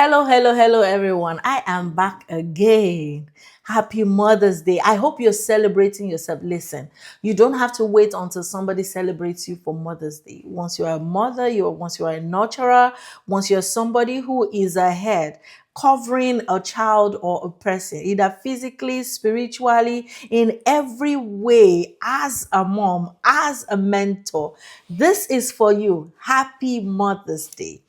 Hello, hello, hello, everyone. I am back again. Happy Mother's Day. I hope you're celebrating yourself. Listen, you don't have to wait until somebody celebrates you for Mother's Day. Once you're a mother, once you're a nurturer, once you're somebody who is ahead, covering a child or a person, either physically, spiritually, in every way, as a mom, as a mentor. This is for you. Happy Mother's Day.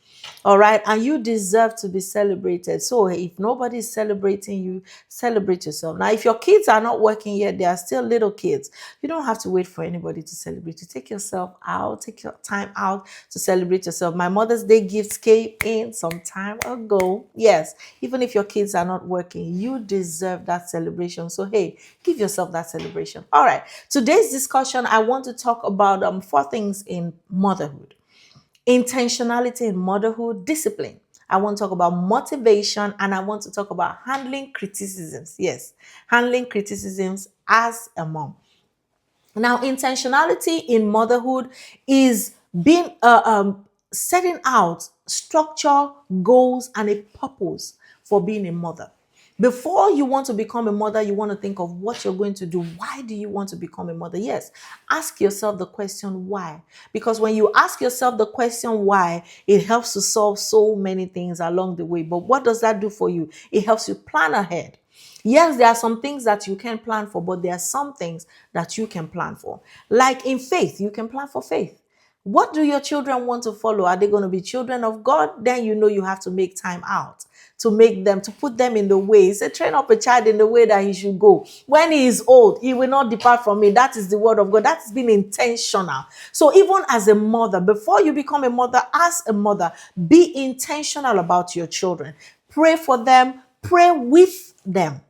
All right. And you deserve to be celebrated. So if nobody is celebrating you, celebrate yourself. Now, if your kids are not working yet, they are still little kids. You don't have to wait for anybody to celebrate you. Take yourself out, take your time out to celebrate yourself. My Mother's Day gifts came in some time ago. Yes, even if your kids are not working, you deserve that celebration. So, hey, give yourself that celebration. All right. Today's discussion, I want to talk about four things in motherhood: intentionality in motherhood, discipline. I want to talk about motivation, and I want to talk about handling criticisms. Yes, handling criticisms as a mom. Now, intentionality in motherhood is being setting out structure, goals, and a purpose for being a mother. Before you want to become a mother, you want to think of what you're going to do. Why do you want to become a mother? Yes, ask yourself the question why. Because when you ask yourself the question why, it helps to solve so many things along the way. But what does that do for you? It helps you plan ahead. Yes, there are some things that you can plan for, but there are some things that you can plan for. Like in faith, you can plan for faith. What do your children want to follow? Are they going to be children of God? Then you know you have to make time out to make them, to put them in the way. He said, train up a child in the way that he should go. When he is old, he will not depart from it. That is the word of God. That's been intentional. So even as a mother, before you become a mother, as a mother, be intentional about your children. Pray for them, pray with them.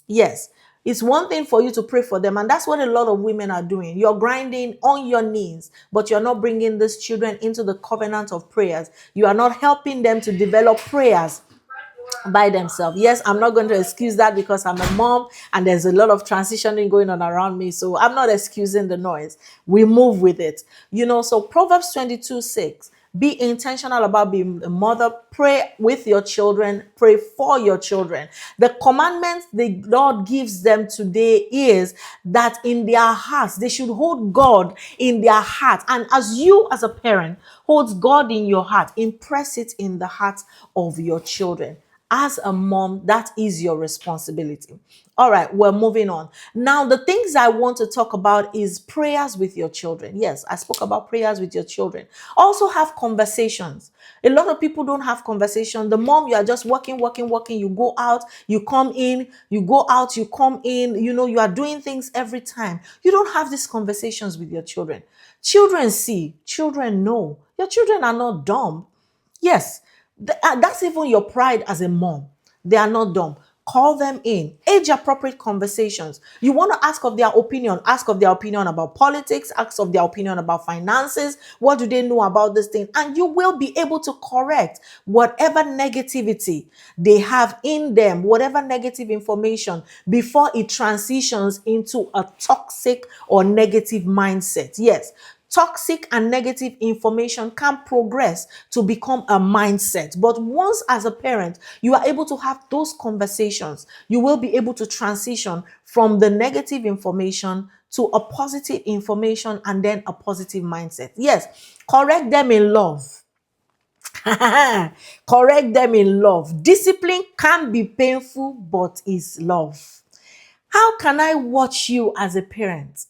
Yes, it's one thing for you to pray for them, and that's what a lot of women are doing. You're grinding on your knees, but you're not bringing these children into the covenant of prayers. You are not helping them to develop prayers by themselves. Yes, I'm not going to excuse that because I'm a mom and there's a lot of transitioning going on around me. So I'm not excusing the noise. We move with it. So Proverbs 22:6. Be intentional about being a mother. Pray with your children. Pray for your children. The commandment the Lord gives them today is that in their hearts, they should hold God in their heart. And as you, as a parent, hold God in your heart, impress it in the hearts of your children. As a mom, that is your responsibility. All right, we're moving on. Now, the things I want to talk about is prayers with your children. Yes, I spoke about prayers with your children. Also have conversations. A lot of people don't have conversation. The mom, you are just working, working, working. You go out, you come in, you go out, you come in. You are doing things every time. You don't have these conversations with your children. Children see, children know. Your children are not dumb. Yes, that's even your pride as a mom. They are not dumb. Call them in. Age appropriate conversations. You want to ask of their opinion. Ask of their opinion about politics. Ask of their opinion about finances. What do they know about this thing? And you will be able to correct whatever negativity they have in them, whatever negative information, before it transitions into a toxic or negative mindset. Yes, toxic and negative information can progress to become a mindset. But once, as a parent, you are able to have those conversations, you will be able to transition from the negative information to a positive information and then a positive mindset. Yes, correct them in love. Correct them in love. Discipline can be painful, but is love. How can I watch you as a parent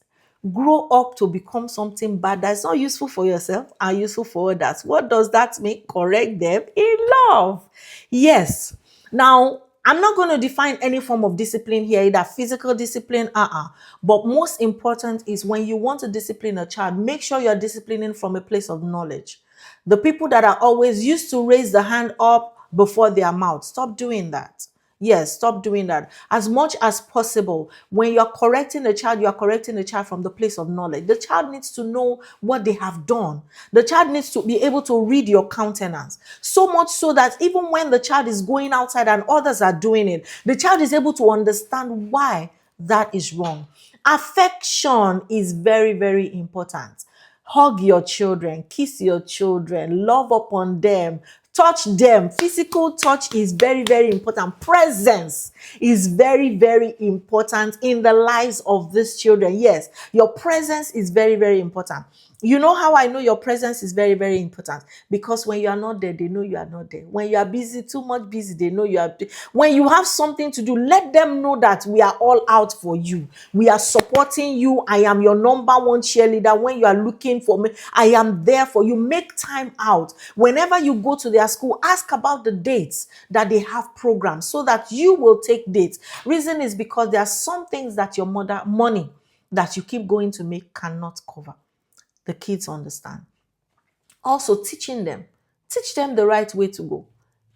grow up to become something bad that's not useful for yourself and useful for others? What does that mean? Correct them in love. Yes. Now, I'm not going to define any form of discipline here, either physical discipline, But most important is when you want to discipline a child, make sure you're disciplining from a place of knowledge. The people that are always used to raise the hand up before their mouth, stop doing that. Yes, stop doing that. As much as possible, when you're correcting a child, you are correcting the child from the place of knowledge. The child needs to know what they have done. The child needs to be able to read your countenance. So much so that even when the child is going outside and others are doing it, the child is able to understand why that is wrong. Affection is very, very important. Hug your children, kiss your children, love upon them, Touch them. Physical touch is very, very important. Presence is very, very important in the lives of these children. Yes, your presence is very, very important. You know how I know your presence is very, very important? Because when you are not there, they know you are not there. When you are busy, too much busy, they know you are. When you have something to do, let them know that we are all out for you. We are supporting you. I am your number one cheerleader. When you are looking for me, I am there for you. Make time out. Whenever you go to their school, ask about the dates that they have programs so that you will take dates. Reason is because there are some things that your money that you keep going to make cannot cover. The kids understand. Also, teach them the right way to go.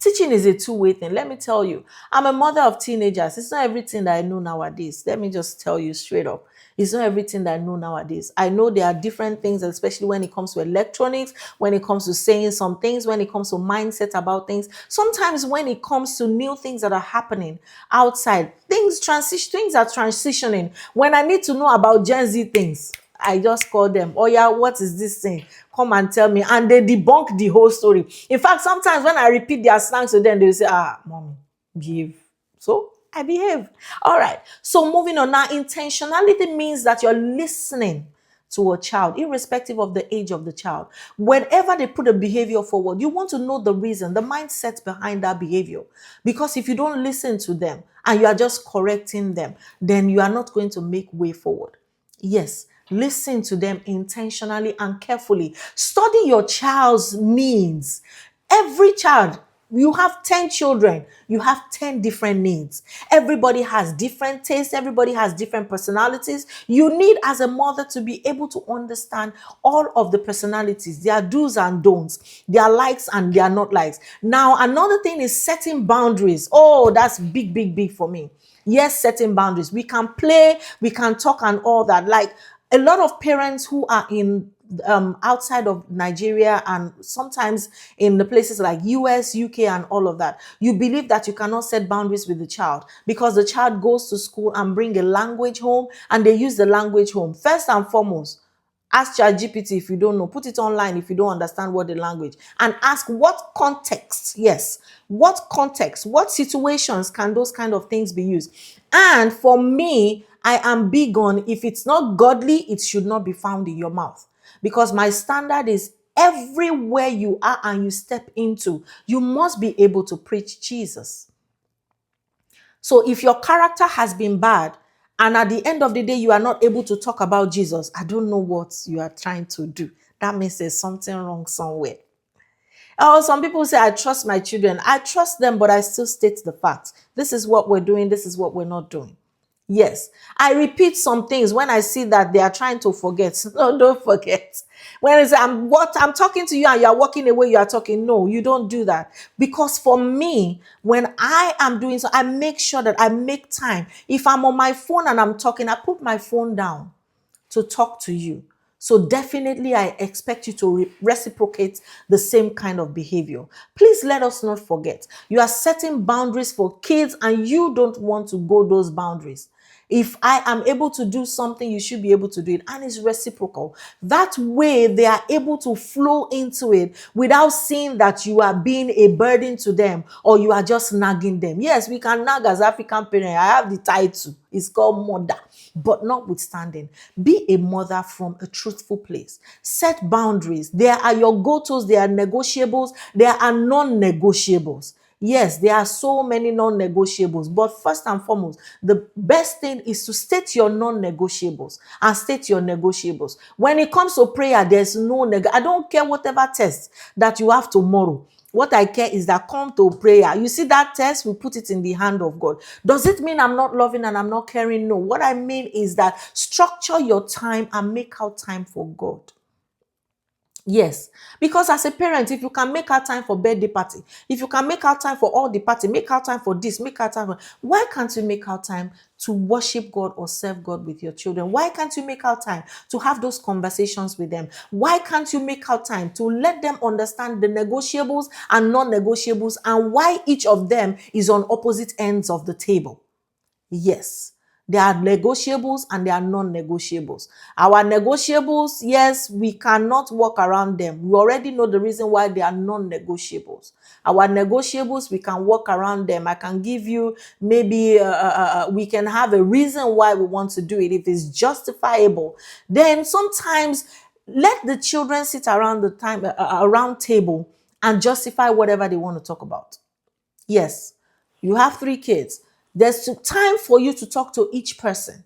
Teaching is a two-way thing. Let me tell you, I'm a mother of teenagers. It's not everything that I know nowadays. Let me just tell you straight up. It's not everything that I know nowadays. I know there are different things, especially when it comes to electronics, when it comes to saying some things, when it comes to mindset about things. Sometimes when it comes to new things that are happening outside, things are transitioning. When I need to know about Gen Z things, I just call them. Oh yeah, what is this thing? Come and tell me. And they debunk the whole story. In fact, sometimes when I repeat their slangs to them, they say, mommy, behave. So I behave. All right. So moving on now, intentionality means that you're listening to a child, irrespective of the age of the child. Whenever they put a behavior forward, you want to know the reason, the mindset behind that behavior. Because if you don't listen to them and you are just correcting them, then you are not going to make way forward. Yes, listen to them intentionally and carefully. Study your child's needs. Every child, you have 10 children, you have 10 different needs. Everybody has different tastes, everybody has different personalities. You need, as a mother, to be able to understand all of the personalities, their do's and don'ts, their likes and their not likes. Now, another thing is setting boundaries. Oh, that's big, big, big for me. Yes, setting boundaries. We can play, we can talk and all that. Like a lot of parents who are in outside of Nigeria and sometimes in the places like US, UK, and all of that, you believe that you cannot set boundaries with the child because the child goes to school and bring a language home and they use the language home. First and foremost, ask ChatGPT if you don't know. Put it online if you don't understand what the language. And ask what context, yes, what context, what situations can those kind of things be used? And for me, I am big on if it's not godly, it should not be found in your mouth. Because my standard is everywhere you are and you step into, you must be able to preach Jesus. So if your character has been bad, and at the end of the day, you are not able to talk about Jesus, I don't know what you are trying to do. That means there's something wrong somewhere. Oh, some people say, I trust my children. I trust them, but I still state the fact. This is what we're doing. This is what we're not doing. Yes, I repeat some things when I see that they are trying to forget. No, don't forget. When it's I'm talking to you and you're walking away, you are talking. No, you don't do that. Because for me, when I am doing so, I make sure that I make time. If I'm on my phone and I'm talking, I put my phone down to talk to you. So definitely I expect you to reciprocate the same kind of behavior. Please let us not forget. You are setting boundaries for kids and you don't want to go those boundaries. If I am able to do something, you should be able to do it. And it's reciprocal. That way they are able to flow into it without seeing that you are being a burden to them or you are just nagging them. Yes, we can nag as African parents. I have the title. It's called mother. But notwithstanding, be a mother from a truthful place. Set boundaries. There are your go-tos, there are negotiables, there are non-negotiables. Yes, there are so many non-negotiables, but first and foremost, the best thing is to state your non-negotiables and state your negotiables. When it comes to prayer, there's I don't care whatever test that you have tomorrow. What I care is that come to prayer. You see that test, we put it in the hand of God. Does it mean I'm not loving and I'm not caring? No. What I mean is that structure your time and make out time for God. Yes, because as a parent, if you can make out time for birthday party, if you can make out time for all the party, make out time for this, make out time for, why can't you make out time to worship God or serve God with your children? Why can't you make out time to have those conversations with them? Why can't you make out time to let them understand the negotiables and non-negotiables and why each of them is on opposite ends of the table? Yes. There are negotiables and there are non-negotiables. Our negotiables, yes, we cannot walk around them. We already know the reason why they are non-negotiables. Our negotiables, we can walk around them. I can give you maybe we can have a reason why we want to do it. If it's justifiable, then sometimes let the children sit around the time around table and justify whatever they want to talk about. Yes, you have 3 kids. There's time for you to talk to each person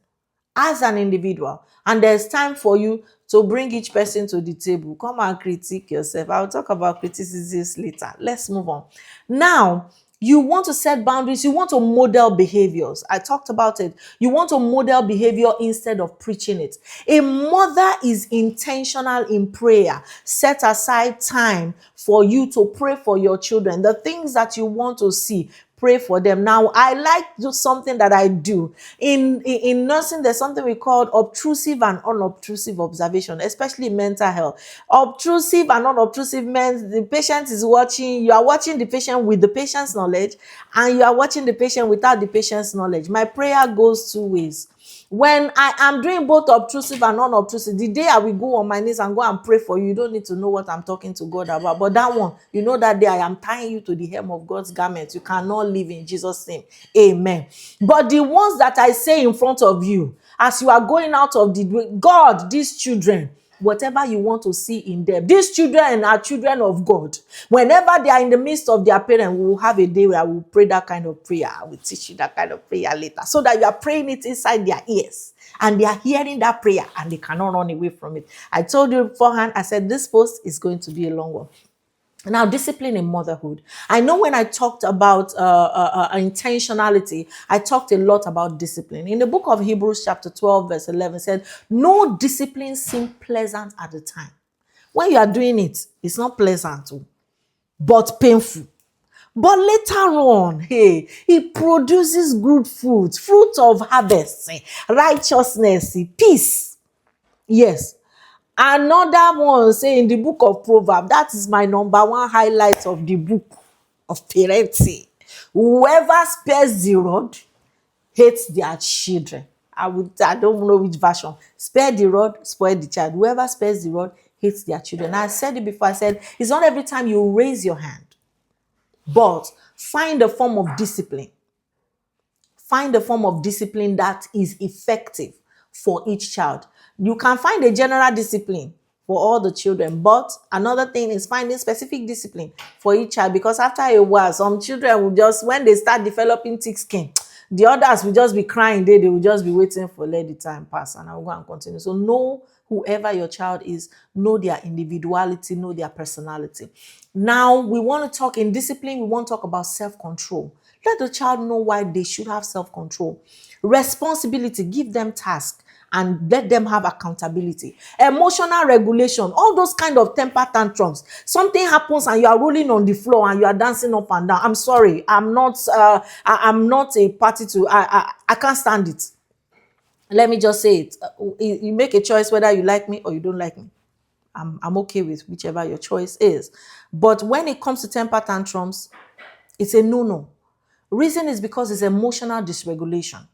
as an individual, and there's time for you to bring each person to the table. Come and critique yourself. I'll talk about criticisms later. Let's move on. Now, you want to set boundaries. You want to model behaviors. I talked about it. You want to model behavior instead of preaching it. A mother is intentional in prayer. Set aside time for you to pray for your children. The things that you want to see, pray for them. Now, I like do something that I do. In nursing, there's something we call obtrusive and unobtrusive observation, especially in mental health. Obtrusive and unobtrusive means the patient is watching, you are watching the patient with the patient's knowledge, and you are watching the patient without the patient's knowledge. My prayer goes 2 ways. When I am doing both obtrusive and non-obtrusive, the day I will go on my knees and go and pray for you, you don't need to know what I'm talking to God about. But that one, you know that day I am tying you to the hem of God's garment. You cannot live in Jesus' name. Amen. But the ones that I say in front of you, as you are going out of the way, God, these children, whatever you want to see in them. These children are children of God. Whenever they are in the midst of their parents, we will have a day where I will pray that kind of prayer. I will teach you that kind of prayer later, so that you are praying it inside their ears and they are hearing that prayer and they cannot run away from it. I told you beforehand, I said this post is going to be a long one. Now, discipline in motherhood. I know when I talked about intentionality, I talked a lot about discipline. In the book of Hebrews chapter 12, verse 11 said, no discipline seemed pleasant at the time. When you are doing it, it's not pleasant, but painful. But later on, hey, it produces good fruit of harvest, righteousness, peace. Yes. Another one say in the book of Proverbs, that is my number one highlight of the book of parenting. Whoever spares the rod hates their children. I don't know which version. Spare the rod, spoil the child. Whoever spares the rod hates their children. I said it before. I said it's not every time you raise your hand, but find a form of discipline. Find a form of discipline that is effective for each child. You can find a general discipline for all the children, but another thing is finding specific discipline for each child, because after a while, some children will just, when they start developing thick skin, the others will just be crying. They will just be waiting for let the time pass, and I will go and continue. So know whoever your child is, know their individuality, know their personality. Now, we want to talk in discipline, we want to talk about self-control. Let the child know why they should have self-control. Responsibility, give them tasks and let them have accountability. Emotional regulation, all those kind of temper tantrums. Something happens and you are rolling on the floor and you are dancing up and down. I'm sorry, I'm not a party to, I can't stand it. Let me just say it. You make a choice whether you like me or you don't like me. I'm okay with whichever your choice is. But when it comes to temper tantrums, it's a no-no. Reason is because it's emotional dysregulation.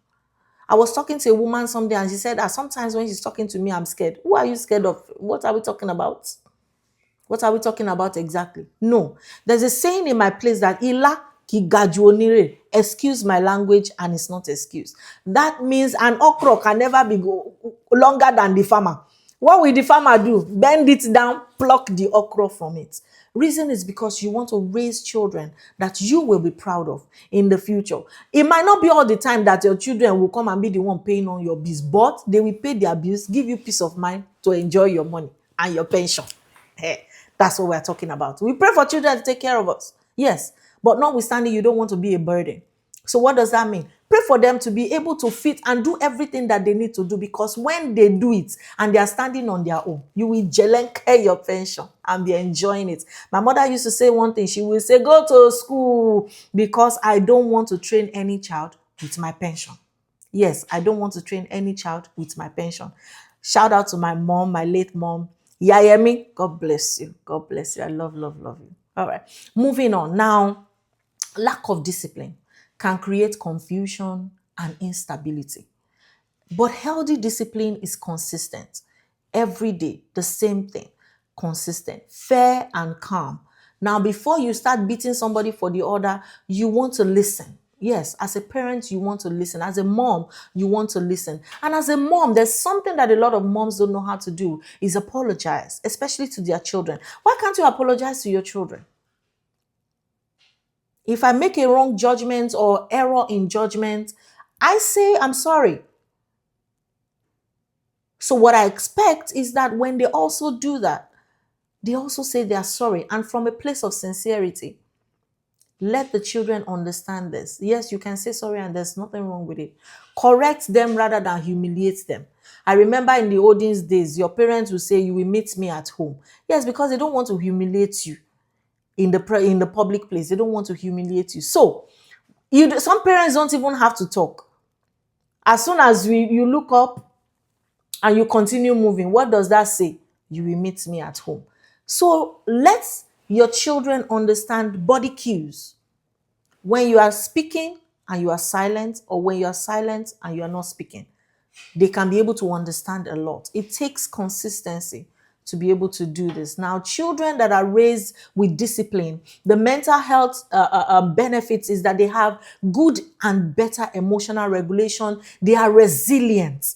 I was talking to a woman someday and she said that sometimes when she's talking to me, I'm scared. Who are you scared of? What are we talking about? What are we talking about exactly? No. There's a saying in my place that ila ki gajuonire, excuse my language, and it's not excuse. That means an okra can never be longer than the farmer. What will the farmer do? Bend it down, pluck the okra from it. Reason is because you want to raise children that you will be proud of in the future. It might not be all the time that your children will come and be the one paying on your bills, but they will pay their bills, give you peace of mind to enjoy your money and your pension. Hey, that's what we're talking about. We pray for children to take care of us. Yes, but notwithstanding, you don't want to be a burden. So what does that mean? Pray for them to be able to fit and do everything that they need to do, because when they do it and they are standing on their own, you will jelenke your pension and be enjoying it. My mother used to say one thing. She will say, go to school, because I don't want to train any child with my pension. Yes, I don't want to train any child with my pension. Shout out to my mom, my late mom. Yayemi, God bless you. God bless you. I love, love, love you. All right. Moving on. Now, lack of discipline can create confusion and instability. But healthy discipline is consistent. Every day, the same thing. Consistent, fair and calm. Now, before you start beating somebody for the order, you want to listen. Yes, as a parent, you want to listen. As a mom, you want to listen. And as a mom, there's something that a lot of moms don't know how to do is apologize, especially to their children. Why can't you apologize to your children? If I make a wrong judgment or error in judgment, I say I'm sorry. So what I expect is that when they also do that, they also say they are sorry and from a place of sincerity. Let the children understand this. Yes, you can say sorry and there's nothing wrong with it. Correct them rather than humiliate them. I remember in the olden days, your parents would say, "You will meet me at home." Yes, because they don't want to humiliate you in the public place. They don't want to humiliate you. So some parents don't even have to talk. As soon as you look up and you continue moving, what does that say? You will meet me at home. So let your children understand body cues. When you are speaking and you are silent, or when you are silent and you are not speaking, they can be able to understand a lot. It takes consistency to be able to do this. Now, children that are raised with discipline, the mental health benefits is that they have good and better emotional regulation. They are resilient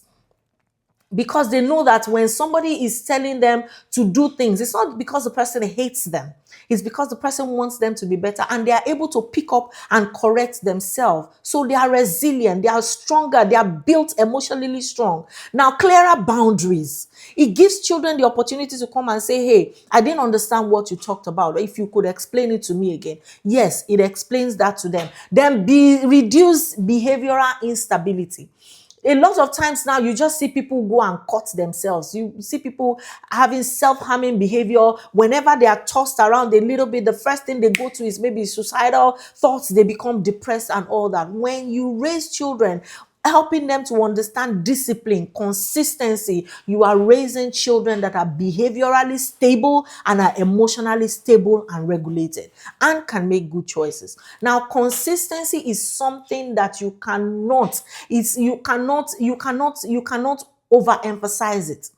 because they know that when somebody is telling them to do things, it's not because the person hates them. It's because the person wants them to be better and they are able to pick up and correct themselves. So they are resilient, they are stronger, they are built emotionally strong. Now, clearer boundaries. It gives children the opportunity to come and say, "Hey, I didn't understand what you talked about. If you could explain it to me again." Yes, it explains that to them. Then reduce behavioral instability. A lot of times now you just see people go and cut themselves. You see people having self-harming behavior. Whenever they are tossed around a little bit, the first thing they go to is maybe suicidal thoughts. They become depressed and all that. When you raise children, helping them to understand discipline, consistency, you are raising children that are behaviorally stable and are emotionally stable and regulated and can make good choices. Now, consistency is something that you cannot overemphasize it.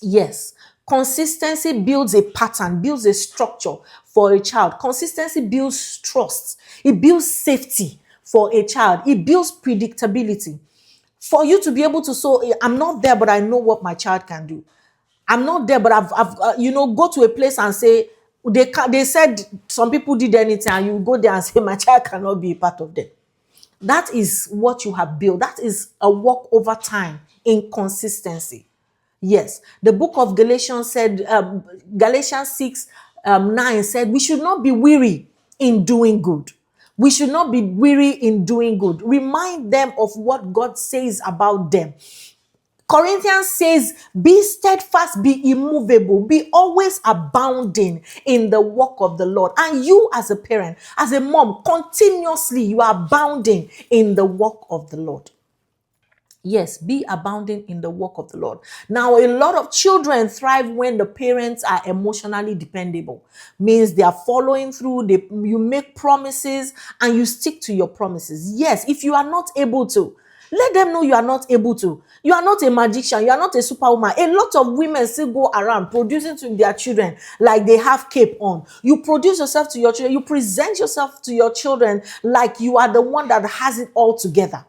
Yes, consistency builds a pattern, builds a structure for a child. Consistency builds trust. It builds safety for a child. It builds predictability. For you to be able to, so I'm not there, but I know what my child can do. I'm not there, but I've go to a place and say, they said some people did anything, and you go there and say, my child cannot be a part of them. That is what you have built. That is a work over time in consistency. Yes, the book of Galatians said, Galatians 6 9 said, we should not be weary in doing good. We should not be weary in doing good. Remind them of what God says about them. Corinthians says, be steadfast, be immovable, be always abounding in the work of the Lord. And you as a parent, as a mom, continuously you are abounding in the work of the Lord. Yes, be abounding in the work of the Lord. Now, a lot of children thrive when the parents are emotionally dependable. Means they are following through, you make promises and you stick to your promises. Yes, if you are not able to, let them know you are not able to. You are not a magician. You are not a superwoman. A lot of women still go around producing to their children like they have cape on. You produce yourself to your children. You present yourself to your children like you are the one that has it all together.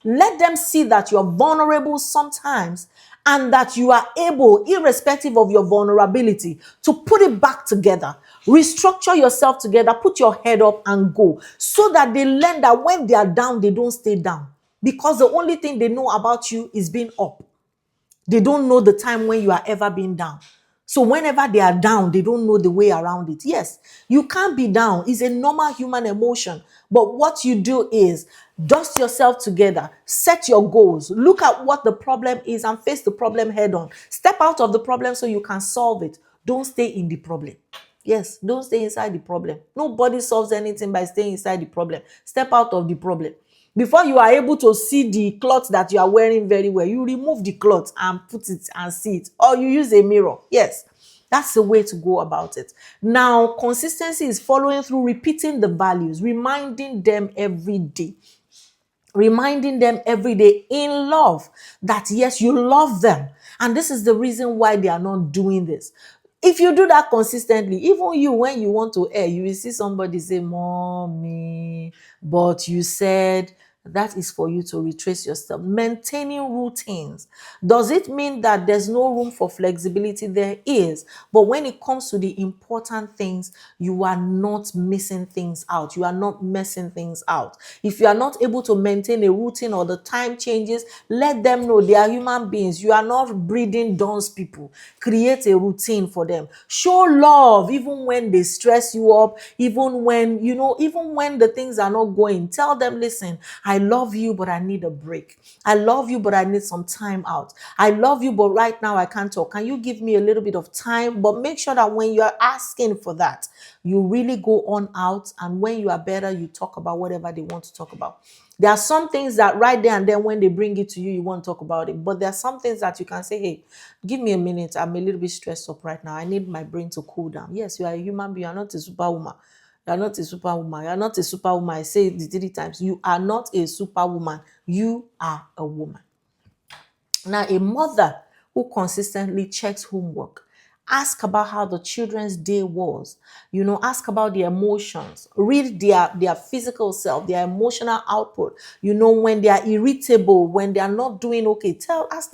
Let them see that you're vulnerable sometimes and that you are able, irrespective of your vulnerability, to put it back together. Restructure yourself together, put your head up and go, so that they learn that when they are down, they don't stay down. Because the only thing they know about you is being up. They don't know the time when you are ever being down. So whenever they are down, they don't know the way around it. Yes, you can't be down. It's a normal human emotion. But what you do is dust yourself together, set your goals, look at what the problem is and face the problem head on. Step out of the problem so you can solve it. Don't stay in the problem. Yes, don't stay inside the problem. Nobody solves anything by staying inside the problem. Step out of the problem. Before you are able to see the cloth that you are wearing very well, you remove the cloth and put it and see it. Or you use a mirror. Yes, that's the way to go about it. Now, consistency is following through, repeating the values, reminding them every day. reminding them every day in love that yes, you love them. And this is the reason why they are not doing this. If you do that consistently, even you, when you want to err, you will see somebody say, Mommy, but you said, that is for you to retrace yourself. Maintaining routines. Does it mean that there's no room for flexibility? There is. But when it comes to the important things, you are not missing things out. You are not messing things out. If you are not able to maintain a routine or the time changes, let them know they are human beings. You are not breeding dunce people. Create a routine for them. Show love even when they stress you up, even when, even when the things are not going. Tell them, listen, I love you, but I need a break. I love you, but I need some time out. I love you, but right now I can't talk. Can you give me a little bit of time? But make sure that when you're asking for that, you really go on out. And when you are better, you talk about whatever they want to talk about. There are some things that right there and then when they bring it to you, you want to talk about it. But there are some things that you can say, hey, give me a minute. I'm a little bit stressed up right now. I need my brain to cool down. Yes, you are a human being. You are not a superwoman. You are not a superwoman. You are not a superwoman. I say it 3 times. You are not a superwoman. You are a woman. Now, a mother who consistently checks homework, ask about how the children's day was, ask about their emotions, read their physical self, their emotional output, when they are irritable, when they are not doing okay, ask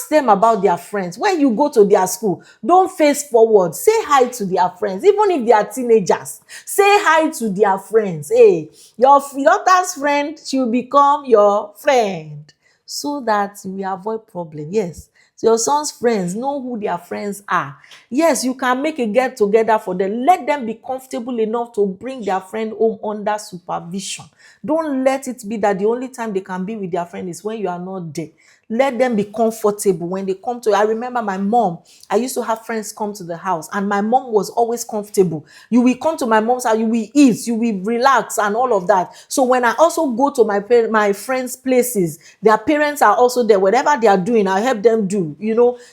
them about their friends. When you go to their school, don't face forward, say hi to their friends, even if they are teenagers, say hi to their friends. Hey, your daughter's friend should become your friend, so that we avoid problem. Yes. So your son's friends, know who their friends are. Yes, you can make a get together for them. Let them be comfortable enough to bring their friend home under supervision. Don't let it be that the only time they can be with their friend is when you are not there. Let them be comfortable when they come to. I remember my mom, I used to have friends come to the house, and my mom was always comfortable. You will come to my mom's house, you will eat, you will relax, and all of that. So when I also go to my friends' places, their parents are also there. Whatever they are doing, I help them do.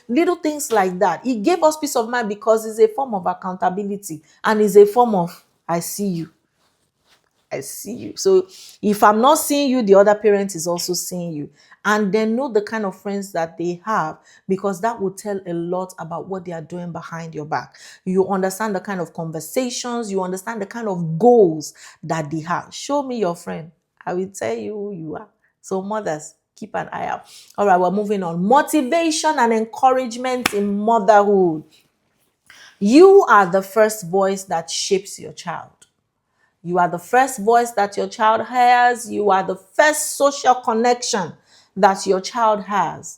Little things like that. It gave us peace of mind because it's a form of accountability, and it's a form of I see you. I see you. So if I'm not seeing you, the other parent is also seeing you. And then know the kind of friends that they have, because that will tell a lot about what they are doing behind your back. You understand the kind of conversations, you understand the kind of goals that they have. Show me your friend. I will tell you who you are. So mothers, keep an eye out. All right, we're moving on. Motivation and encouragement in motherhood. You are the first voice that shapes your child. You are the first voice that your child has. You are the first social connection that your child has.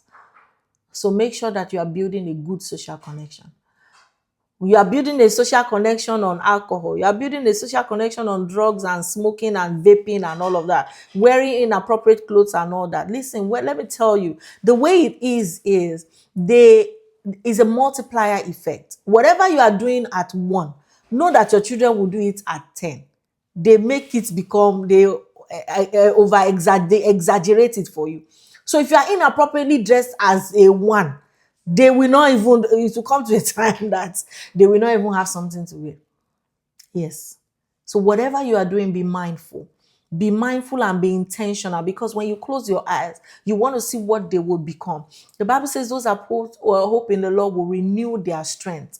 So make sure that you are building a good social connection. You are building a social connection on alcohol. You are building a social connection on drugs and smoking and vaping and all of that. Wearing inappropriate clothes and all that. Listen, let me tell you, the way it is there is a multiplier effect. Whatever you are doing at 1, know that your children will do it at 10. They make it become, they exaggerate it for you. So if you are inappropriately dressed as a 1, they will not even, it will come to a time that they will not even have something to wear. Yes. So whatever you are doing, be mindful. Be mindful and be intentional, because when you close your eyes, you want to see what they will become. The Bible says those that put hope in the Lord will renew their strength.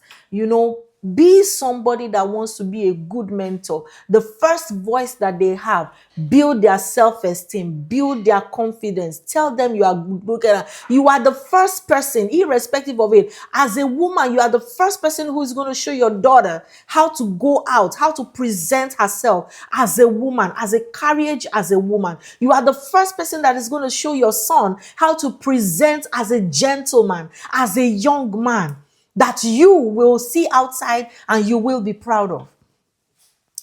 Be somebody that wants to be a good mentor. The first voice that they have, build their self-esteem, build their confidence. Tell them you are good. You are the first person, irrespective of it. As a woman, you are the first person who is going to show your daughter how to go out, how to present herself as a woman, as a carriage, as a woman. You are the first person that is going to show your son how to present as a gentleman, as a young man, that you will see outside and you will be proud of.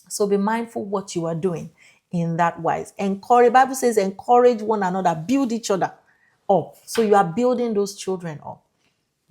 So be mindful what you are doing in that wise. Encourage, Bible says encourage one another, build each other up. So you are building those children up.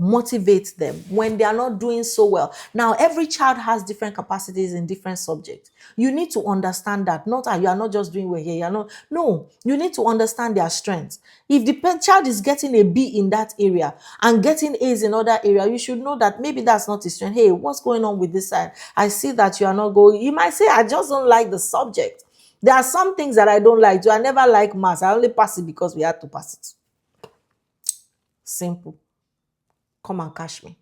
Motivate them when they are not doing so well. Now, every child has different capacities in different subjects. You need to understand that. Not that you are not just doing well here. No, you need to understand their strengths. If the child is getting a B in that area and getting A's in other area, you should know that maybe that's not his strength. Hey, what's going on with this side? I see that you are not going. You might say, I just don't like the subject. There are some things that I don't like. Do I never like maths? I only pass it because we had to pass it. Simple. Come and catch me.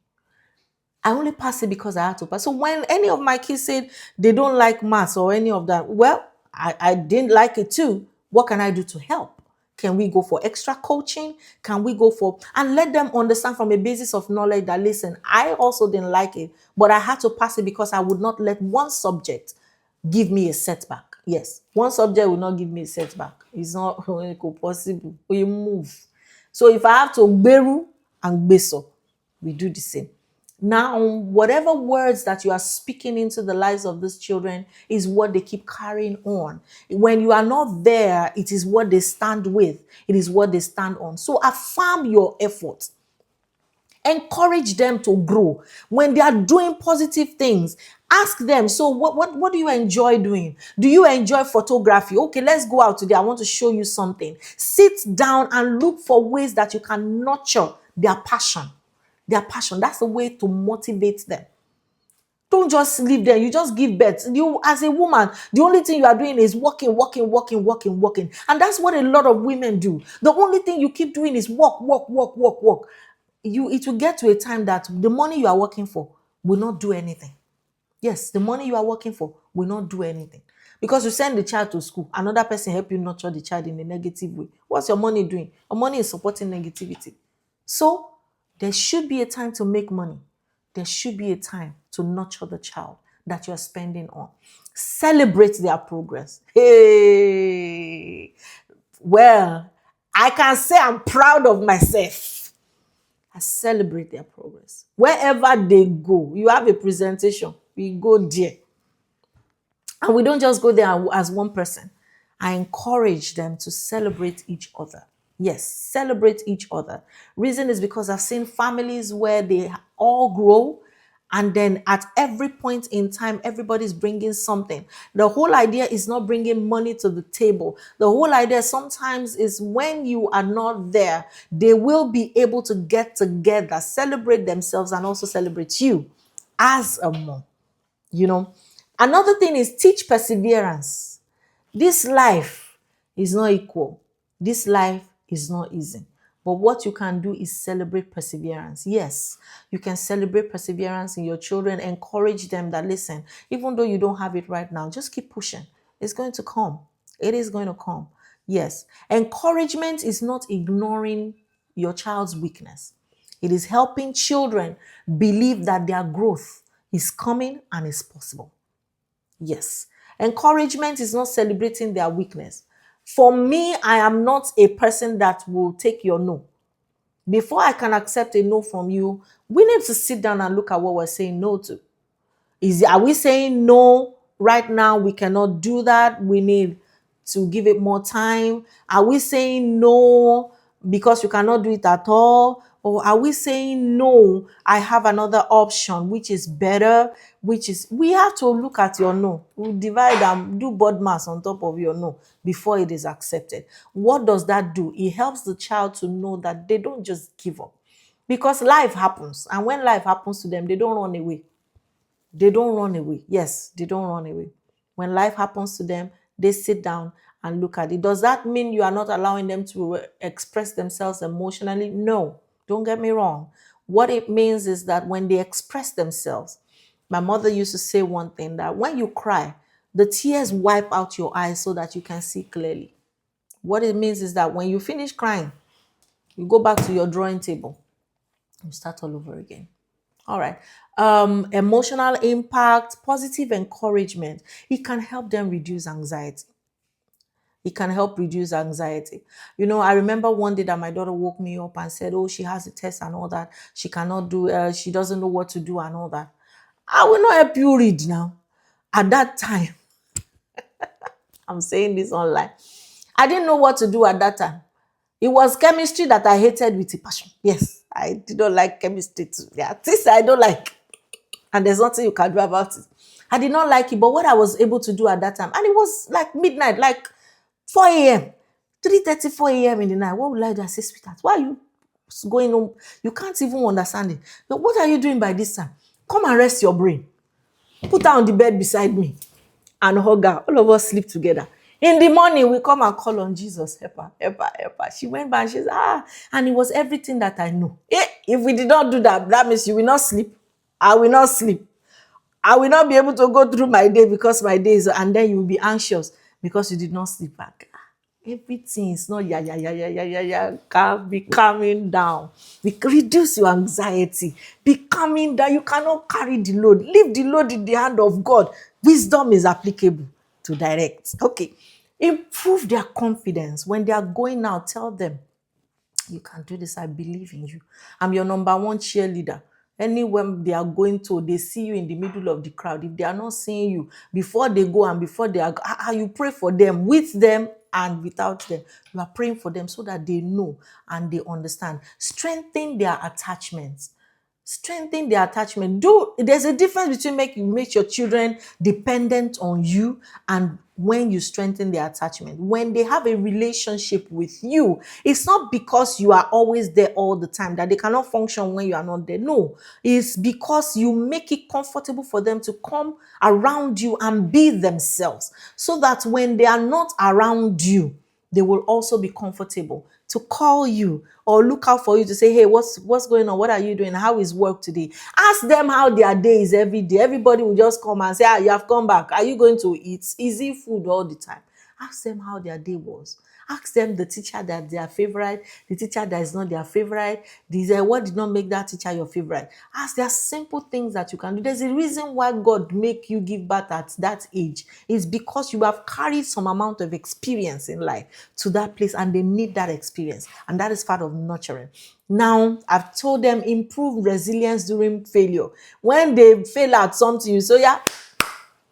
I only pass it because I had to pass. So when any of my kids said they don't like maths or any of that, well, I didn't like it too. What can I do to help? Can we go for extra coaching? Can we go for, and let them understand from a basis of knowledge that, listen, I also didn't like it, but I had to pass it because I would not let one subject give me a setback. Yes, one subject will not give me a setback. It's not possible. We move. So if I have to beru and beso, we do the same. Now, whatever words that you are speaking into the lives of these children is what they keep carrying on. When you are not there, it is what they stand with, it is what they stand on. So affirm your effort. Encourage them to grow. When they are doing positive things, ask them, so what do you enjoy doing? Do you enjoy photography? Okay, let's go out today. I want to show you something. Sit down and look for ways that you can nurture their passion. Their passion. That's the way to motivate them. Don't just leave them. You just give birth. You, as a woman, the only thing you are doing is working, working, working, working, working. And that's what a lot of women do. The only thing you keep doing is work, work, work, work, work. It will get to a time that the money you are working for will not do anything. Yes, the money you are working for will not do anything. Because you send the child to school, another person help you nurture the child in a negative way. What's your money doing? Your money is supporting negativity. So there should be a time to make money. There should be a time to nurture the child that you're spending on. Celebrate their progress. Hey, well, I can say I'm proud of myself. I celebrate their progress. Wherever they go, you have a presentation, we go there. And we don't just go there as one person. I encourage them to celebrate each other. Yes, celebrate each other. Reason is because I've seen families where they all grow, and then at every point in time, everybody's bringing something. The whole idea is not bringing money to the table. The whole idea sometimes is when you are not there, they will be able to get together, celebrate themselves, and also celebrate you as a mom. You know, another thing is teach perseverance. This life is not equal. This life is not easy. But what you can do is celebrate perseverance. Yes, you can celebrate perseverance in your children. Encourage them that, listen, even though you don't have it right now, just keep pushing. It's going to come. It is going to come. Yes. Encouragement is not ignoring your child's weakness. It is helping children believe that their growth is coming and is possible. Yes. Encouragement is not celebrating their weakness. For me, I am not a person that will take your no. Before I can accept a no from you, we need to sit down and look at what we're saying no to. Are we saying no right now? We cannot do that. We need to give it more time. Are we saying no because you cannot do it at all? Or are we saying no, I have another option which is better, we have to look at your no. We divide and do board mass on top of your no before it is accepted. What does that do? It helps the child to know that they don't just give up. Because life happens. And when life happens to them, they don't run away. They don't run away. Yes, they don't run away. When life happens to them, they sit down and look at it. Does that mean you are not allowing them to express themselves emotionally? No, don't get me wrong. What it means is that when they express themselves, my mother used to say one thing, that when you cry, the tears wipe out your eyes so that you can see clearly. What it means is that when you finish crying, you go back to your drawing table and start all over again. All right. Emotional impact, positive encouragement. It can help them reduce anxiety. It can help reduce anxiety. I remember one day that my daughter woke me up and said, oh, she has a test and all that. She cannot do, she doesn't know what to do and all that. I will not help you read now. At that time, I'm saying this online. I didn't know what to do at that time. It was chemistry that I hated with a passion. Yes, I did not like chemistry too. Yeah, this I don't like. And there's nothing you can do about it. I did not like it, but what I was able to do at that time, and it was like midnight, like 4 a.m., 3:30, 4 a.m. in the night. What would I do? I say, sweetheart, why are you going home? You can't even understand it. But what are you doing by this time? Come and rest your brain. Put her on the bed beside me and hug her. All of us sleep together. In the morning, we come and call on Jesus. Help her, help her, help her. She went back and she said, and it was everything that I know. If we did not do that, that means you will not sleep. I will not sleep. I will not be able to go through my day because my day is, and then you will be anxious because you did not sleep back. Everything is not be calming down. Reduce your anxiety. Be calming down. You cannot carry the load. Leave the load in the hand of God. Wisdom is applicable to direct. Okay. Improve their confidence. When they are going out, tell them, you can do this. I believe in you. I'm your number one cheerleader. Anywhere they are going to, they see you in the middle of the crowd. If they are not seeing you, before they go and before they are, you pray for them, with them and without them. You are praying for them so that they know and they understand. Strengthen their attachments. Strengthen their attachment. There's a difference between make your children dependent on you and when you strengthen their attachment. When they have a relationship with you, it's not because you are always there all the time that they cannot function when you are not there. No, it's because you make it comfortable for them to come around you and be themselves, so that when they are not around you, they will also be comfortable to call you or look out for you to say, hey, what's going on? What are you doing? How is work today? Ask them how their day is every day. Everybody will just come and say, you have come back. Are you going to eat? Easy food all the time. Ask them how their day was. Ask them the teacher that their favorite, the teacher that is not their favorite. What did not make that teacher your favorite? Ask. There are simple things that you can do. There's a reason why God make you give birth at that age. It's because you have carried some amount of experience in life to that place, and they need that experience. And that is part of nurturing. Now, I've told them improve resilience during failure. When they fail at something, you say, yeah,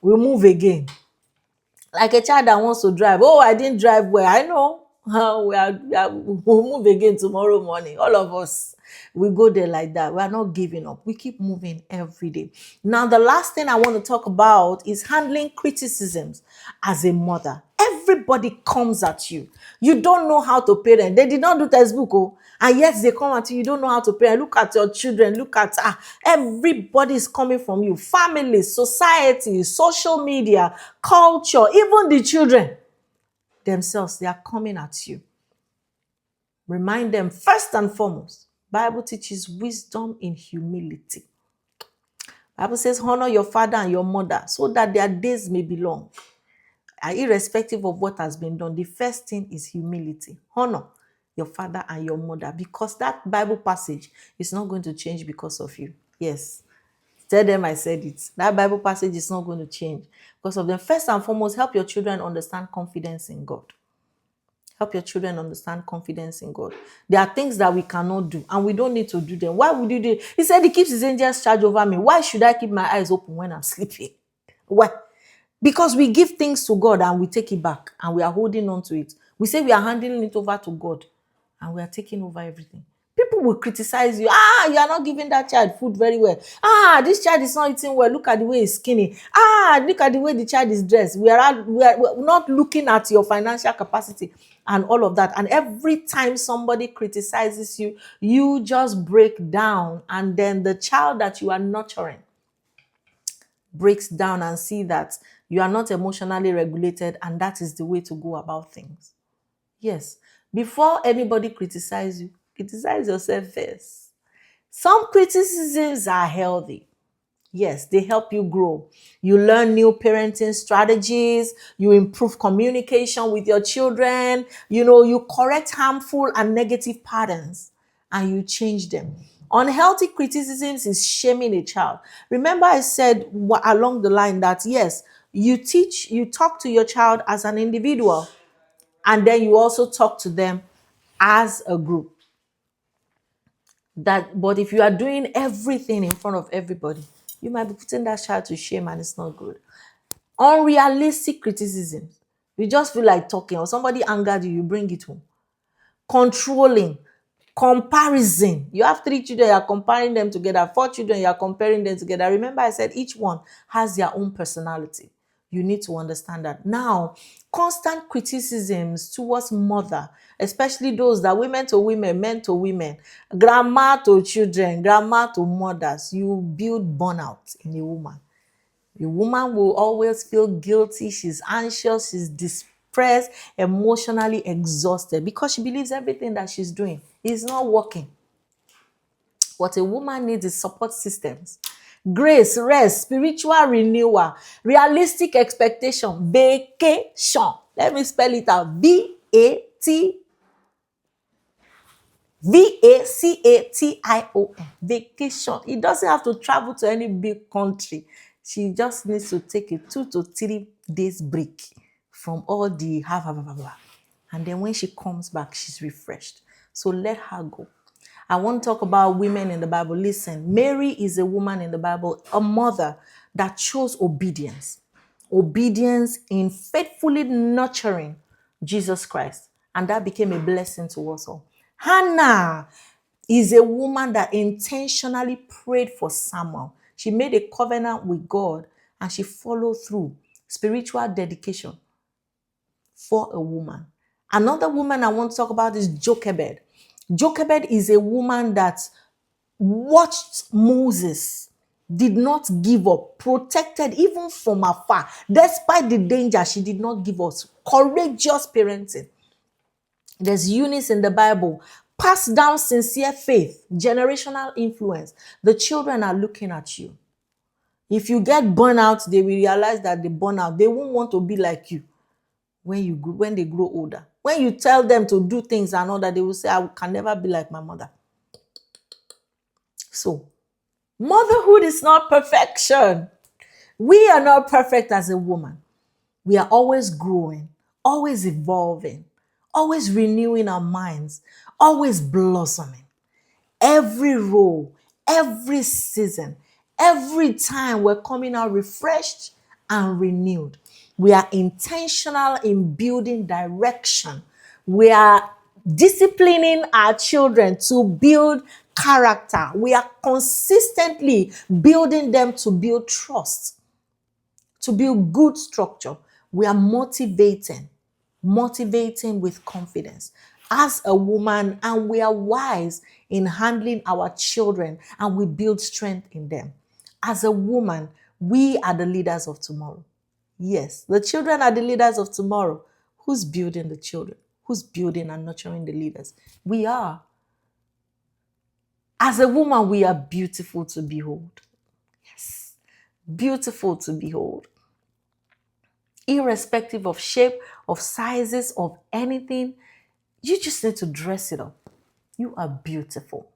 we'll move again. Like a child that wants to drive. Oh, I didn't drive well. I know. We'll move again tomorrow morning. All of us, we go there like that. We are not giving up. We keep moving every day. Now, the last thing I want to talk about is handling criticisms as a mother. Everybody comes at you. You don't know how to parent. They did not do textbook, oh, and yet they come at you. You don't know how to parent. Look at your children. Look at everybody is coming from you. Family, society, social media, culture, even the children themselves, they are coming at you. Remind them first and foremost, Bible teaches wisdom in humility. Bible says, honor your father and your mother so that their days may be long. And irrespective of what has been done, the first thing is humility. Honor your father and your mother, because that Bible passage is not going to change because of you. Yes. Tell them I said it. That Bible passage is not going to change because of them. First and foremost, help your children understand confidence in God. Help your children understand confidence in God. There are things that we cannot do and we don't need to do them. Why would you do it? He said he keeps his angels charge over me. Why should I keep my eyes open when I'm sleeping? Why? Because we give things to God and we take it back and we are holding on to it. We say we are handing it over to God and we are taking over everything. People will criticize you. You are not giving that child food very well. This child is not eating well. Look at the way he's skinny. Look at the way the child is dressed. We're not looking at your financial capacity and all of that. And every time somebody criticizes you, you just break down. And then the child that you are nurturing breaks down and see that you are not emotionally regulated, and that is the way to go about things. Yes. Before anybody criticizes you, criticize yourself first. Some criticisms are healthy. Yes, they help you grow. You learn new parenting strategies. You improve communication with your children. You correct harmful and negative patterns and you change them. Unhealthy criticisms is shaming a child. Remember I said along the line that yes, you talk to your child as an individual and then you also talk to them as a group. But if you are doing everything in front of everybody, you might be putting that child to shame and it's not good. Unrealistic criticisms. You just feel like talking or somebody angered you, you bring it home. Controlling. Comparison. You have 3 children, you are comparing them together. 4 children, you are comparing them together. Remember I said each one has their own personality. You need to understand that. Now, constant criticisms towards mother, especially those that women to women, men to women, grandma to children, grandma to mothers, you build burnout in a woman. The woman will always feel guilty. She's anxious. She's depressed, emotionally exhausted because she believes everything that she's doing is not working. What a woman needs is support systems, grace, rest, spiritual renewal, realistic expectation, vacation. Let me spell it out. Vacation. Vacation. It doesn't have to travel to any big country. She just needs to take a 2 to 3 days break from all the blah. And then when she comes back, she's refreshed. So let her go. I want to talk about women in the Bible. Listen, Mary is a woman in the Bible, a mother that chose obedience. Obedience in faithfully nurturing Jesus Christ. And that became a blessing to us all. Hannah is a woman that intentionally prayed for Samuel. She made a covenant with God and she followed through. Spiritual dedication for a woman. Another woman I want to talk about is Jochebed. Jochebed is a woman that watched Moses, did not give up, protected even from afar. Despite the danger, she did not give up. Courageous parenting. There's Eunice in the Bible. Pass down sincere faith, generational influence. The children are looking at you. If you get burnt out, they will realize that they burn out. They won't want to be like you when they grow older. When you tell them to do things and all that, they will say, I can never be like my mother. So, motherhood is not perfection. We are not perfect as a woman. We are always growing, always evolving, always renewing our minds, always blossoming. Every role, every season, every time we're coming out refreshed and renewed. We are intentional in building direction. We are disciplining our children to build character. We are consistently building them to build trust, to build good structure. We are motivating with confidence as a woman, and we are wise in handling our children and we build strength in them. As a woman, we are the leaders of tomorrow. Yes, the children are the leaders of tomorrow. Who's building the children? Who's building and nurturing the leaders? We are. As a woman, we are beautiful to behold. Yes, beautiful to behold. Irrespective of shape, of sizes, of anything, you just need to dress it up. You are beautiful.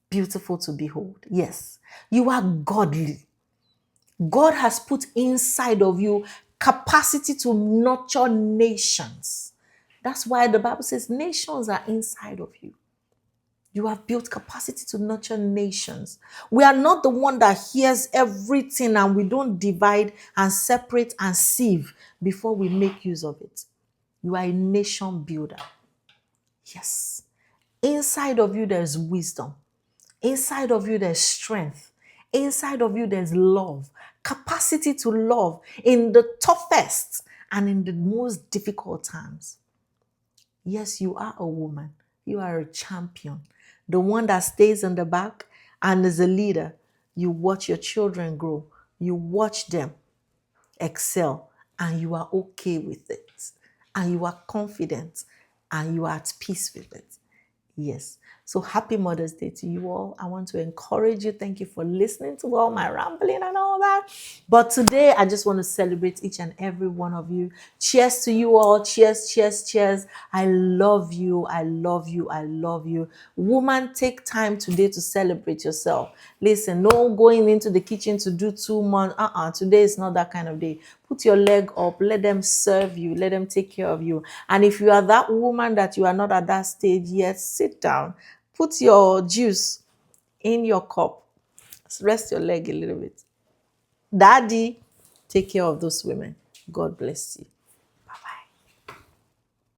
Beautiful to behold. Yes, you are godly. God has put inside of you capacity to nurture nations. That's why the Bible says nations are inside of you. You have built capacity to nurture nations. We are not the one that hears everything and we don't divide and separate and sieve before we make use of it. You are a nation builder. Yes. Inside of you, there's wisdom. Inside of you, there's strength. Inside of you, there's love. Capacity to love in the toughest and in the most difficult times. Yes, you are a woman. You are a champion. The one that stays in the back and is a leader. You watch your children grow. You watch them excel and you are okay with it. And you are confident and you are at peace with it. Yes. So happy Mother's Day to you all. I want to encourage you. Thank you for listening to all my rambling and all that. But today, I just want to celebrate each and every one of you. Cheers to you all. Cheers, cheers, cheers. I love you. I love you. I love you. Woman, take time today to celebrate yourself. Listen, no going into the kitchen to do too much. Today is not that kind of day. Put your leg up. Let them serve you. Let them take care of you. And if you are that woman that you are not at that stage yet, sit down. Put your juice in your cup. Rest your leg a little bit. Daddy, take care of those women. God bless you.